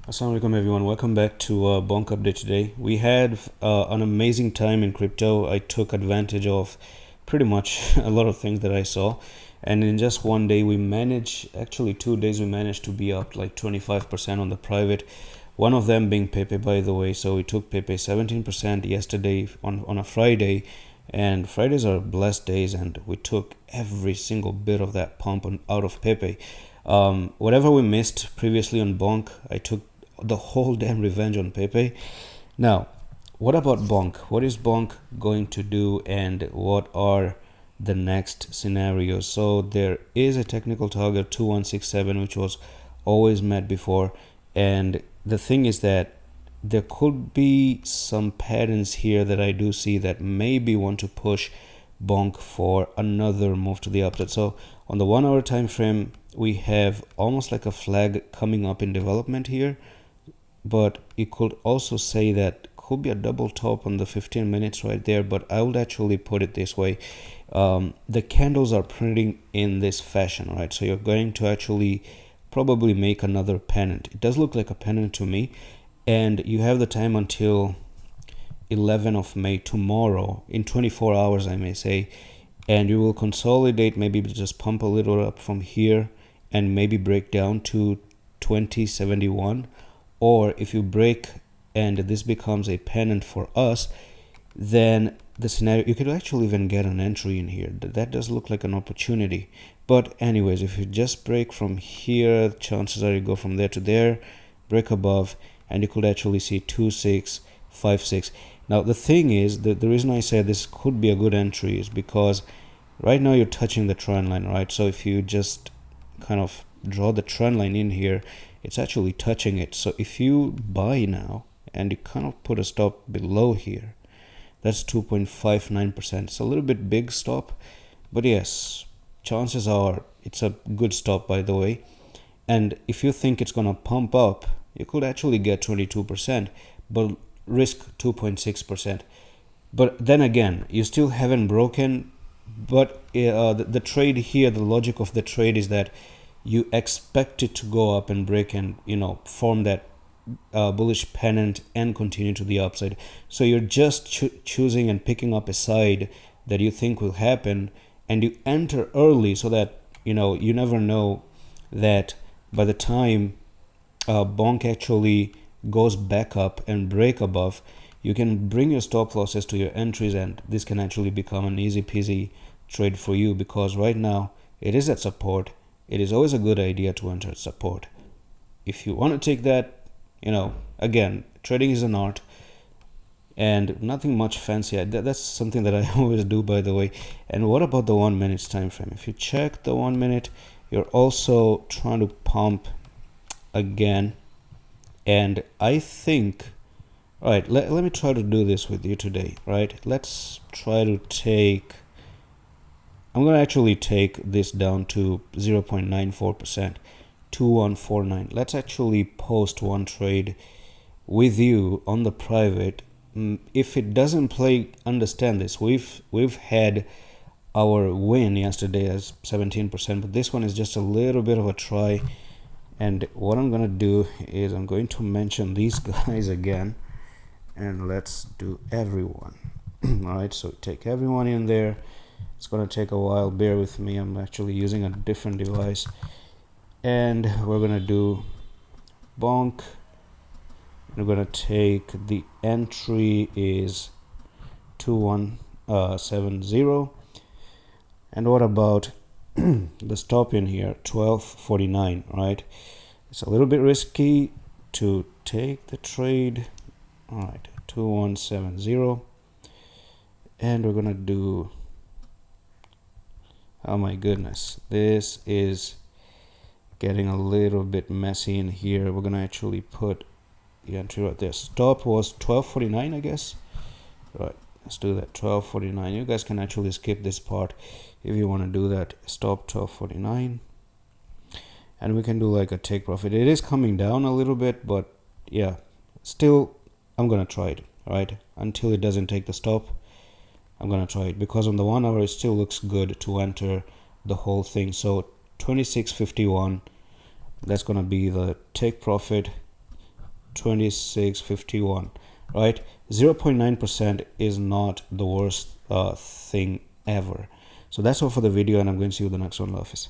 Assalamu alaikum everyone, welcome back to Bonk Update today. We had an amazing time in crypto. I took advantage of pretty much a lot of things that I saw, and in just one day we managed, actually 2 days, we managed to be up like 25% on the private. One of them being Pepe, by the way. So we took Pepe 17% yesterday on a Friday, and Fridays are blessed days, and we took every single bit of that pump out of Pepe. Whatever we missed previously on Bonk, I took the whole damn revenge on Pepe. Now, what about Bonk? What is Bonk going to do, and what are the next scenarios? So there is a technical target 2167, which was always met before, and the thing is that there could be some patterns here that I do see that maybe want to push Bonk for another move to the upside. So on the 1 hour time frame, we have almost like a flag coming up in development here, but you could also say that could be a double top on the 15 minutes right there. But I would actually put it this way: the candles are printing in this fashion, right? So you're going to actually probably make another pennant. It does look like a pennant to me, and you have the time until 11 of May, tomorrow, in 24 hours I may say, and you will consolidate, maybe just pump a little up from here and maybe break down to 2071. Or if you break and this becomes a pennant for us, then the scenario, you could actually even get an entry in here. That does look like an opportunity. But anyways, if you just break from here, chances are you go from there to there, break above, and you could actually see 2656. Now the thing is that the reason I say this could be a good entry is because right now you're touching the trend line, right? So if you just kind of draw the trend line in here, it's actually touching it. So if you buy now and you kind of put a stop below here, that's 2.59%. It's a little bit big stop, but yes, chances are it's a good stop, by the way. And if you think it's gonna pump up, you could actually get 22%, but risk 2.6%. But then again, you still haven't broken. But the trade here, the logic of the trade is that you expect it to go up and break and form that bullish pennant and continue to the upside. So you're just choosing and picking up a side that you think will happen, and you enter early so that you never know that by the time Bonk actually goes back up and break above, you can bring your stop losses to your entries, and this can actually become an easy peasy trade for you, because right now it is at support. It is always a good idea to enter at support. If you want to take that, again, trading is an art and nothing much fancy. That's something that I always do, by the way. And what about the 1 minute time frame? If you check the 1 minute, you're also trying to pump again, and I think, all right, let me try to do this with you today, right? Let's try to take, I'm going to actually take this down to 0.94%, 2149. Let's actually post one trade with you on the private. If it doesn't play, understand this. We've had our win yesterday as 17%, but this one is just a little bit of a try. And what I'm going to do is I'm going to mention these guys again, and let's do everyone. All right, so take everyone in there. It's going to take a while, bear with me. I'm actually using a different device, and we're going to do Bonk. We're going to take the entry is 2170, and what about the stop in here, 1249, right? It's a little bit risky to take the trade. All right, 2170, and we're gonna do, oh my goodness, this is getting a little bit messy in here. We're gonna actually put the entry right there. Stop was 1249, I guess. Right, let's do that, 1249. You guys can actually skip this part if you want to do that. Stop 1249, and we can do like a take profit. It is coming down a little bit, but yeah, still I'm gonna try it. All right, until it doesn't take the stop, I'm gonna try it, because on the 1 hour it still looks good to enter the whole thing. So 2651, that's gonna be the take profit. 2651, right? 0.9% is not the worst thing ever. So that's all for the video, and I'm going to see you in the next one. Love office.